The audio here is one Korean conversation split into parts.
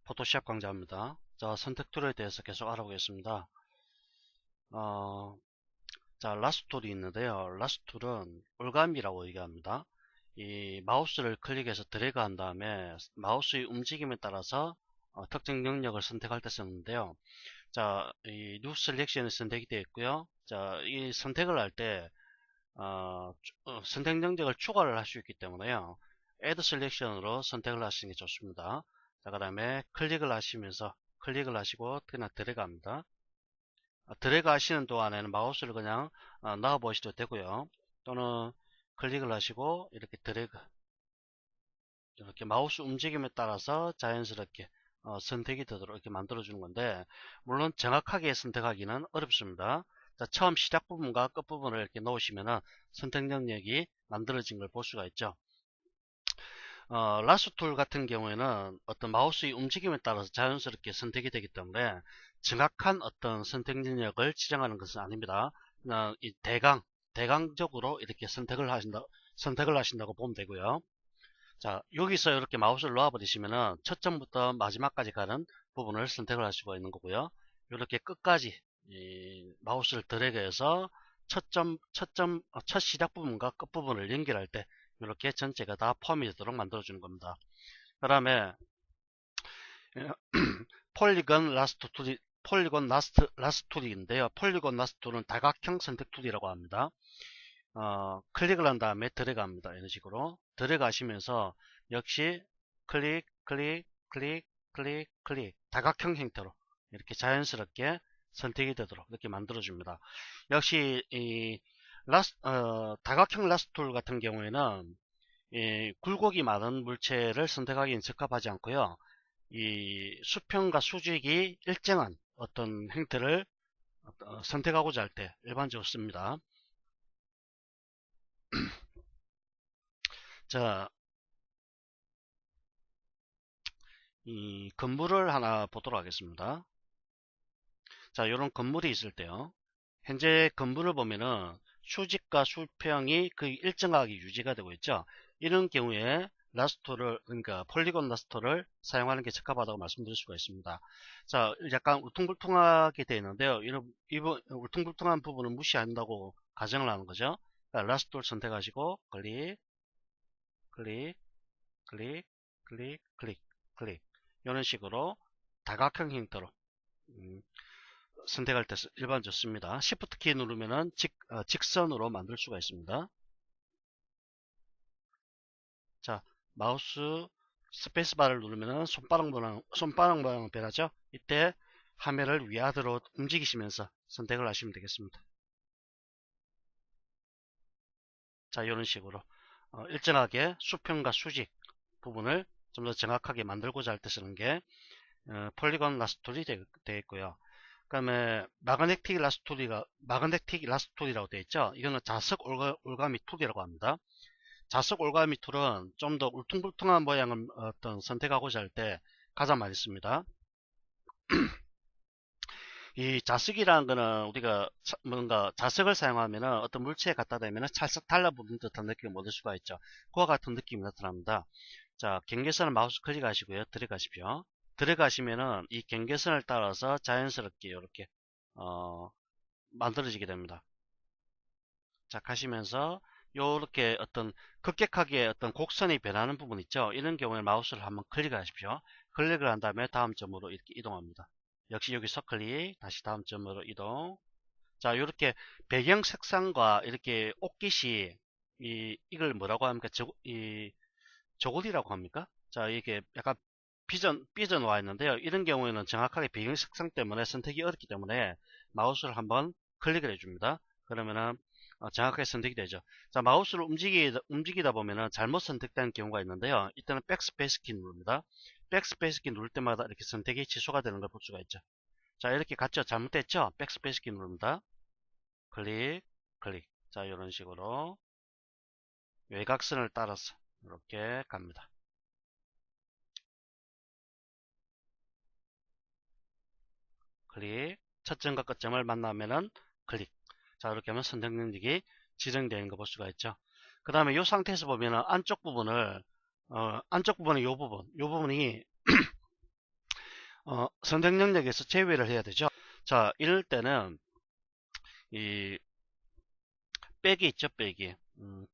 포토샵 강좌입니다. 자, 선택 툴에 대해서 계속 알아보겠습니다. 어, 자, 라스트 툴이 있는데요. 라스트 툴은 올감이라고 얘기합니다. 이 마우스를 클릭해서 드래그 한 다음에 마우스의 움직임에 따라서 특정 영역을 선택할 때 쓰는데요. 자, 이 뉴 셀렉션이 선택이 되어 있고요. 자, 이 선택을 할 때 선택 영역을 추가를 할 수 있기 때문에요. Add 셀렉션으로 선택을 하시는 게 좋습니다. 자, 그 다음에 클릭을 하시면서 클릭을 하시고 그냥 드래그 합니다. 드래그 하시는 동안에는 마우스를 그냥 놔 보셔도 되고요. 또는 클릭을 하시고 이렇게 드래그, 이렇게 마우스 움직임에 따라서 자연스럽게 선택이 되도록 이렇게 만들어 주는 건데, 물론 정확하게 선택하기는 어렵습니다. 자, 처음 시작 부분과 끝 부분을 이렇게 놓으시면은 선택 영역이 만들어진 걸 볼 수가 있죠. 라스 툴 같은 경우에는 어떤 마우스의 움직임에 따라서 자연스럽게 선택이 되기 때문에 정확한 어떤 선택 영역을 지정하는 것은 아닙니다. 그냥 이 대강적으로 이렇게 선택을 하신다고 보면 되고요. 자, 여기서 이렇게 마우스를 놓아버리시면은 첫 점부터 마지막까지 가는 부분을 선택을 할 수가 있는 거고요. 이렇게 끝까지 마우스를 드래그해서 첫 시작 부분과 끝 부분을 연결할 때 이렇게 전체가 다 포함이 되도록 만들어주는 겁니다. 그 다음에 폴리곤 라스트 툴인데요. 폴리곤 라스트 툴은 다각형 선택 툴이라고 합니다. 클릭을 한 다음에 드래그 합니다. 이런 식으로 드래그 하시면서 역시 클릭 클릭 클릭 클릭 클릭 다각형 형태로 이렇게 자연스럽게 선택이 되도록 이렇게 만들어 줍니다. 역시 이 다각형 라스트 툴 같은 경우에는 이 굴곡이 많은 물체를 선택하기엔 적합하지 않고요. 이 수평과 수직이 일정한 어떤 형태를 선택하고자 할 때 일반적으로 씁니다. 자, 이 건물을 하나 보도록 하겠습니다. 자, 이런 건물이 있을 때요. 현재 건물을 보면은 수직과 수평이 거의 일정하게 유지가 되고 있죠. 이런 경우에 라스터를, 그러니까 폴리곤 라스터를 사용하는 게 적합하다고 말씀드릴 수가 있습니다. 자, 약간 울퉁불퉁하게 되어 있는데요. 이런 울퉁불퉁한 부분은 무시한다고 가정을 하는 거죠. 라스터를 선택하시고 클릭, 클릭, 클릭, 클릭, 클릭, 클릭. 이런 식으로 다각형 형태로 선택할 때 일반적으로 씁니다. Shift 키 누르면은 직선으로 만들 수가 있습니다. 자, 마우스 스페이스바를 누르면은 손바닥 모양 변하죠. 이때 화면을 위아래로 움직이시면서 선택을 하시면 되겠습니다. 자, 이런 식으로 일정하게 수평과 수직 부분을 좀 더 정확하게 만들고자 할 때 쓰는 게 폴리곤 라스툴이 되어 있고요. 그 다음에 마그네틱 라스툴이라고 되어 있죠. 이거는 자석 올가미 툴이라고 합니다. 자석 올가미 툴은 좀 더 울퉁불퉁한 모양을 선택하고자 할 때 가장 많이 씁니다. 이 자석이라는 거는 우리가 뭔가 자석을 사용하면 어떤 물체에 갖다 대면 찰싹 달라붙는 듯한 느낌을 얻을 수가 있죠. 그와 같은 느낌이 나타납니다. 자, 경계선을 마우스 클릭하시고요. 들어가십시오. 들어가시면은 이 경계선을 따라서 자연스럽게 이렇게 만들어지게 됩니다. 자, 가시면서 요렇게 어떤 급격하게 어떤 곡선이 변하는 부분 있죠. 이런 경우에 마우스를 한번 클릭하십시오. 클릭을 한 다음에 다음 점으로 이렇게 이동합니다. 역시 여기서 클릭, 다시 다음 점으로 이동. 자, 이렇게 배경 색상과 이렇게 옷깃이 이걸 뭐라고 합니까? 저고리라고 합니까? 자, 이게 약간 삐져나와 있는데요. 이런 경우에는 정확하게 배경 색상 때문에 선택이 어렵기 때문에 마우스를 한번 클릭을 해줍니다. 그러면은 정확하게 선택이 되죠. 자, 마우스를 움직이다 보면은 잘못 선택된 경우가 있는데요. 이때는 백스페이스 키 누릅니다. 백스페이스 키 누를 때마다 이렇게 선택이 취소가 되는 걸 볼 수가 있죠. 자, 이렇게 갔죠? 잘못됐죠? 백스페이스 키 누릅니다. 클릭, 클릭. 자, 이런 식으로 외곽선을 따라서 이렇게 갑니다. 클릭. 첫 점과 끝점을 만나면은 클릭. 자, 이렇게 하면 선택 능력이 지정되는 거 볼 수가 있죠. 그 다음에 이 상태에서 보면은 안쪽 부분의 요 부분이 선택 영역에서 제외를 해야 되죠. 자, 이럴 때는 이 빼기 있죠, 빼기.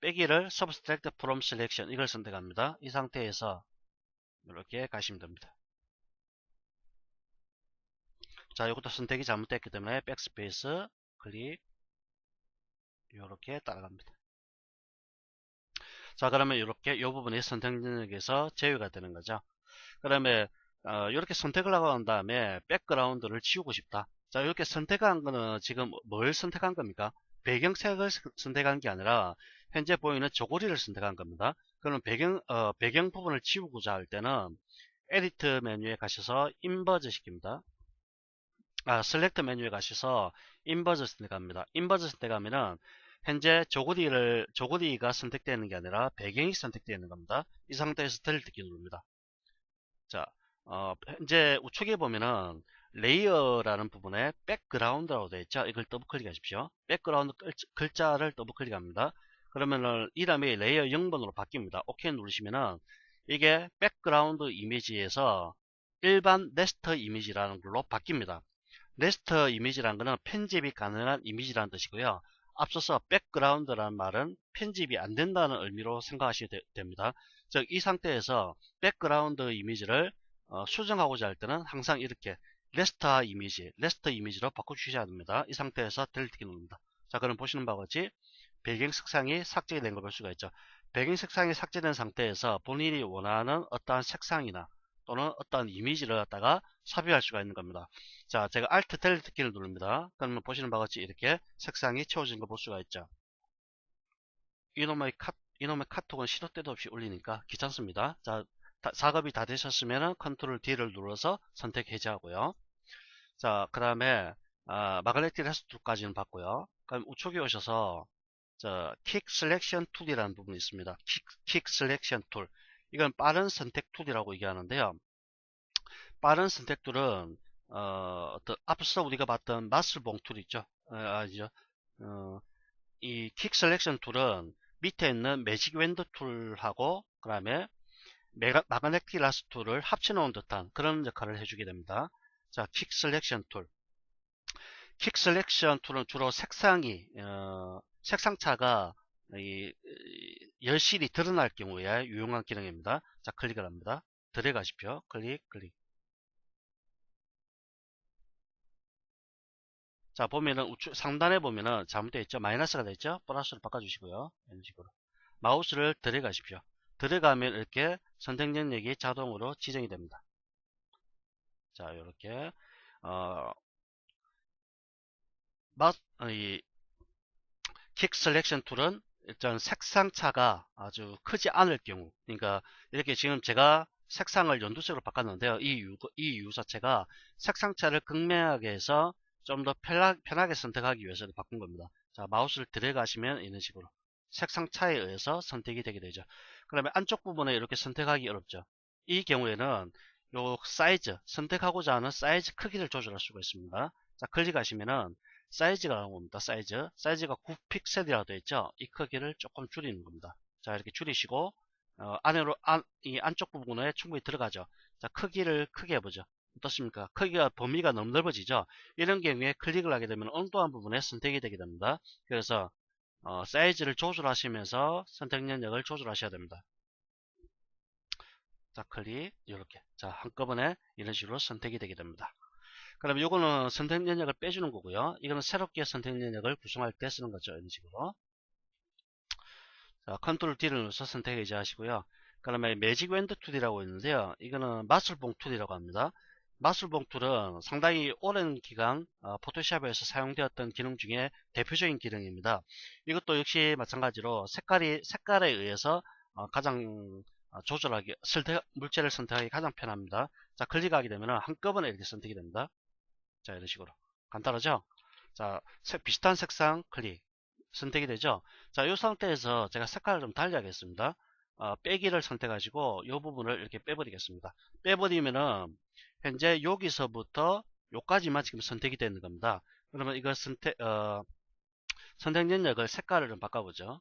빼기를 subtract from selection 이걸 선택합니다. 이 상태에서 이렇게 가시면 됩니다. 자, 이것도 선택이 잘못됐기 때문에 백스페이스 클릭 이렇게 따라갑니다. 자, 그러면 이렇게 이 부분이 선택 영역에서 제외가 되는 거죠. 그다음에 이렇게 선택을 하고 난 다음에 백그라운드를 지우고 싶다. 자, 이렇게 선택한 거는 지금 뭘 선택한 겁니까? 배경색을 선택한 게 아니라 현재 보이는 저고리를 선택한 겁니다. 그럼 배경 부분을 지우고자 할 때는 에디트 메뉴에 가셔서 인버즈 시킵니다. 셀렉트 메뉴에 가셔서 인버즈 선택합니다. 인버즈 선택하면은 현재 저고리가 선택되는 게 아니라 배경이 선택되는 겁니다. 이 상태에서 델리트 키 누릅니다. 자, 현재 우측에 보면은 레이어라는 부분에 백그라운드라고 되어 있죠. 이걸 더블 클릭하십시오. 백그라운드 글자를 더블 클릭합니다. 그러면은 이름이 레이어 0번으로 바뀝니다. OK 누르시면은 이게 백그라운드 이미지에서 일반 네스터 이미지라는 걸로 바뀝니다. 네스터 이미지라는 것은 편집이 가능한 이미지라는 뜻이고요. 앞서서 백그라운드라는 말은 편집이 안 된다는 의미로 생각하시면 됩니다. 즉, 이 상태에서 백그라운드 이미지를 수정하고자 할 때는 항상 이렇게 레스터 이미지로 바꿔주셔야 됩니다. 이 상태에서 델리트 키 누릅니다. 자, 그럼 보시는 바와 같이 배경 색상이 삭제된 걸 볼 수가 있죠. 배경 색상이 삭제된 상태에서 본인이 원하는 어떠한 색상이나 또는 어떠한 이미지를 갖다가 삽입할 수가 있는 겁니다. 자, 제가 Alt 델리트 키를 누릅니다. 그러면 보시는 바와 같이 이렇게 색상이 채워진 걸 볼 수가 있죠. 이놈의 카톡은 시도 때도 없이 울리니까 귀찮습니다. 자, 작업이 다 되셨으면 컨트롤 D를 눌러서 선택 해제하고요. 자, 그 다음에 마그네틱 레스토까지는 봤고요. 그럼 우측에 오셔서 킥 셀렉션 툴이라는 부분이 있습니다. 킥 셀렉션 툴. 이건 빠른 선택 툴이라고 얘기하는데요. 빠른 선택 툴은 앞서 우리가 봤던 마슬봉 툴 있죠. 아니죠. 이 킥 셀렉션 툴은 밑에 있는 매직 윈드 툴하고 그 다음에 마그네틱 라스 툴을 합쳐놓은 듯한 그런 역할을 해주게 됩니다. 자, 킥 셀렉션 툴. 킥 셀렉션 툴은 주로 색상차가 여실히 드러날 경우에 유용한 기능입니다. 자, 클릭을 합니다. 들어가십시오. 클릭. 자, 보면은 우측 상단에 보면은 잘못되어 있죠. 마이너스가 되어 있죠. 플러스로 바꿔주시고요. 이런 식으로 마우스를 들어가십시오. 들어가면 이렇게 선택 영역이 자동으로 지정이 됩니다. 자, 이렇게 이 킥 셀렉션 툴은 일단 색상 차가 아주 크지 않을 경우, 그러니까 이렇게 지금 제가 색상을 연두색으로 바꿨는데요. 이 이유 자체가 색상 차를 극명하게 해서 좀 더 편하게 선택하기 위해서 바꾼 겁니다. 자, 마우스를 들어가시면 이런 식으로 색상 차에 의해서 선택이 되게 되죠. 그러면 안쪽 부분에 이렇게 선택하기 어렵죠. 이 경우에는 요 선택하고자 하는 사이즈 크기를 조절할 수가 있습니다. 자, 클릭하시면은 사이즈가 나옵니다. 사이즈가 9픽셀이라고 되어 있죠. 이 크기를 조금 줄이는 겁니다. 자, 이렇게 줄이시고 이 안쪽 부분에 충분히 들어가죠. 자, 크기를 크게 해보죠. 어떻습니까? 크기가 범위가 너무 넓어지죠. 이런 경우에 클릭을 하게 되면 엉뚱한 부분에 선택이 되게 됩니다. 그래서 사이즈를 조절하시면서 선택 영역을 조절하셔야 됩니다. 자, 클릭 이렇게 자, 한꺼번에 이런 식으로 선택이 되게 됩니다. 그럼 요거는 선택 영역을 빼주는 거고요. 이거는 새롭게 선택 영역을 구성할 때 쓰는 거죠. 이런 식으로. 자, 컨트롤 D를 눌러서 선택 해제하시고요. 그 다음에 매직 웬드 툴이라고 있는데요. 이거는 마술봉 툴이라고 합니다. 마술봉 툴은 상당히 오랜 기간 포토샵에서 사용되었던 기능 중에 대표적인 기능입니다. 이것도 역시 마찬가지로 색깔에 의해서 가장 조절하기, 물체를 선택하기 가장 편합니다. 자, 클릭하게 되면 한꺼번에 이렇게 선택이 됩니다. 자, 이런 식으로 간단하죠. 자, 비슷한 색상 클릭 선택이 되죠. 자, 이 상태에서 제가 색깔을 좀 달리하겠습니다. 빼기를 선택하시고 이 부분을 이렇게 빼버리겠습니다. 빼버리면은 현재 여기서부터 요까지만 지금 선택이 되는 겁니다. 그러면 이거 선택 영역을 색깔을 좀 바꿔보죠.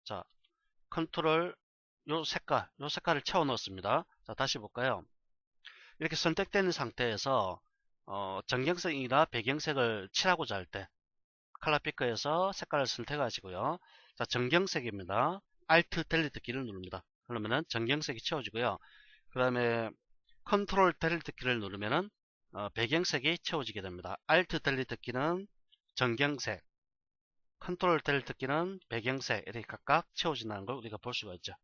자, 컨트롤 요 색깔을 채워 넣었습니다. 자, 다시 볼까요? 이렇게 선택되는 상태에서 전경색이나 배경색을 칠하고자 할 때 컬러 피커에서 색깔을 선택하시고요. 자, 전경색입니다. Alt 델리트 키를 누릅니다. 그러면은 전경색이 채워지고요. 그 다음에 컨트롤 델리트 키를 누르면은 배경색이 채워지게 됩니다. Alt 델리트 키는 전경색, 컨트롤 델리트 키는 배경색 이렇게 각각 채워진다는 걸 우리가 볼 수가 있죠.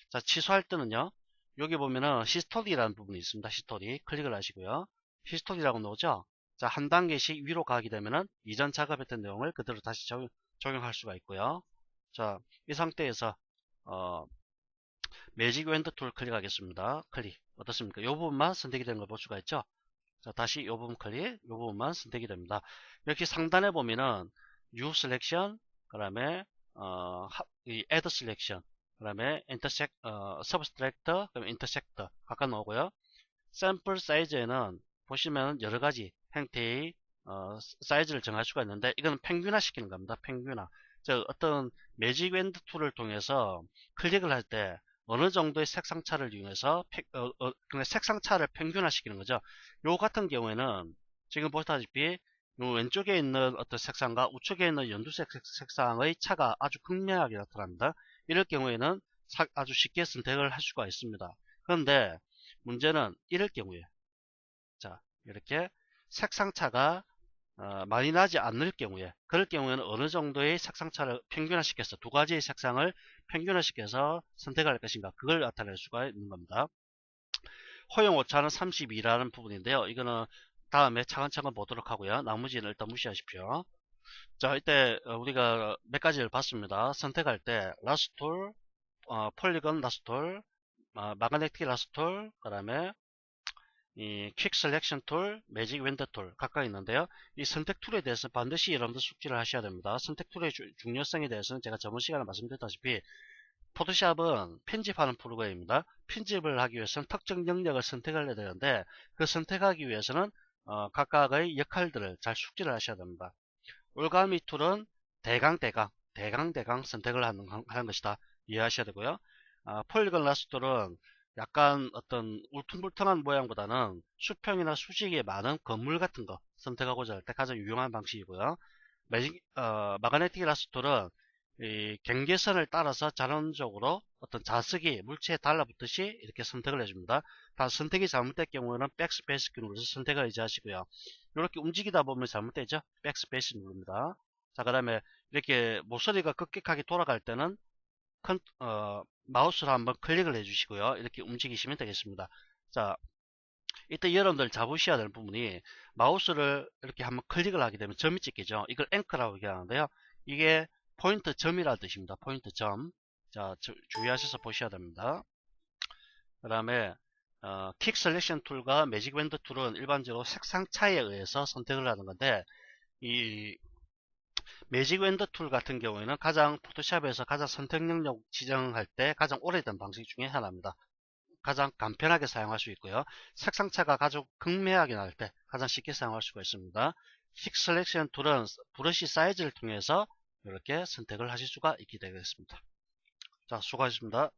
자, 취소할 때는요. 여기 보면은 히스토리라는 부분이 있습니다. 히스토리 클릭을 하시고요. 히스토리라고 나오죠. 자, 한 단계씩 위로 가게 되면은 이전 작업했던 내용을 그대로 다시 적용할 수가 있고요. 자, 이 상태에서 매직 웬드 툴 클릭하겠습니다. 클릭 어떻습니까? 이 부분만 선택이 되는 걸 볼 수가 있죠. 자, 다시 이 부분 클릭, 이 부분만 선택이 됩니다. 이렇게 상단에 보면은 New Selection, 그 다음에 이 Add Selection, 그 다음에 Intersect, Subtract, 그 다음에 Intersect 각각 나오고요. 샘플 사이즈에는 보시면 여러 가지 형태의 사이즈를 정할 수가 있는데 이거는 평균화 시키는 겁니다. 평균화. 즉 어떤 매직 웬드 툴을 통해서 클릭을 할 때 어느 정도의 색상 차를 이용해서 그냥 색상 차를 평균화 시키는 거죠. 요 같은 경우에는 지금 보시다시피 요 왼쪽에 있는 어떤 색상과 우측에 있는 연두색 색상의 차가 아주 극명하게 나타납니다. 이럴 경우에는 아주 쉽게 선택을 할 수가 있습니다. 그런데 문제는 이럴 경우에 자 이렇게 색상차가 많이 나지 않을 경우에 그럴 경우에는 어느 정도의 색상차를 평균화시켜서 두 가지의 색상을 평균화시켜서 선택할 것인가 그걸 나타낼 수가 있는 겁니다. 허용 오차는 32라는 부분인데요. 이거는 다음에 차근차근 보도록 하고요. 나머지는 일단 무시하십시오. 자, 이때 우리가 몇 가지를 봤습니다. 선택할 때 라스톨, 폴리건 라스톨, 마그네틱 라스톨, 그 다음에 이 퀵 셀렉션 툴, 매직 윈드 툴 각각 있는데요. 이 선택 툴에 대해서 반드시 여러분들 숙지를 하셔야 됩니다. 선택 툴의 중요성에 대해서는 제가 저번 시간에 말씀드렸다시피 포토샵은 편집하는 프로그램입니다. 편집을 하기 위해서는 특정 영역을 선택을 해야 되는데 그 선택하기 위해서는 각각의 역할들을 잘 숙지를 하셔야 됩니다. 올가미 툴은 대강 선택을 하는 것이다. 이해하셔야 되고요. 폴리건 라스툴은 약간 어떤 울퉁불퉁한 모양보다는 수평이나 수직이 많은 건물 같은 거 선택하고자 할 때 가장 유용한 방식이고요. 마그네틱 라스툴은 이 경계선을 따라서 자연적으로 어떤 자석이 물체에 달라붙듯이 이렇게 선택을 해줍니다. 다 선택이 잘못될 경우에는 백스페이스 키 눌러서 선택을 유지하시고요. 이렇게 움직이다 보면 잘못되죠. 백스페이스 누릅니다. 자, 그 다음에 이렇게 모서리가 급격하게 돌아갈 때는 마우스로 한번 클릭을 해주시고요. 이렇게 움직이시면 되겠습니다. 자, 이때 여러분들 잡으셔야 될 부분이 마우스를 이렇게 한번 클릭을 하게 되면 점이 찍히죠. 이걸 앵커라고 얘기하는데요. 이게 포인트 점이라는 뜻입니다. 포인트 점. 자, 주의하셔서 보셔야 됩니다. 그 다음에 킥 셀렉션 툴과 매직 밴드 툴은 일반적으로 색상 차이에 의해서 선택을 하는 건데 이 매직 밴드 툴 같은 경우에는 가장 포토샵에서 가장 선택 능력 지정할 때 가장 오래된 방식 중에 하나입니다. 가장 간편하게 사용할 수 있고요. 색상차가 아주 극명하게 날 때 가장 쉽게 사용할 수가 있습니다. 킥 셀렉션 툴은 브러쉬 사이즈를 통해서 이렇게 선택을 하실 수가 있게 되겠습니다. 자, 수고하셨습니다.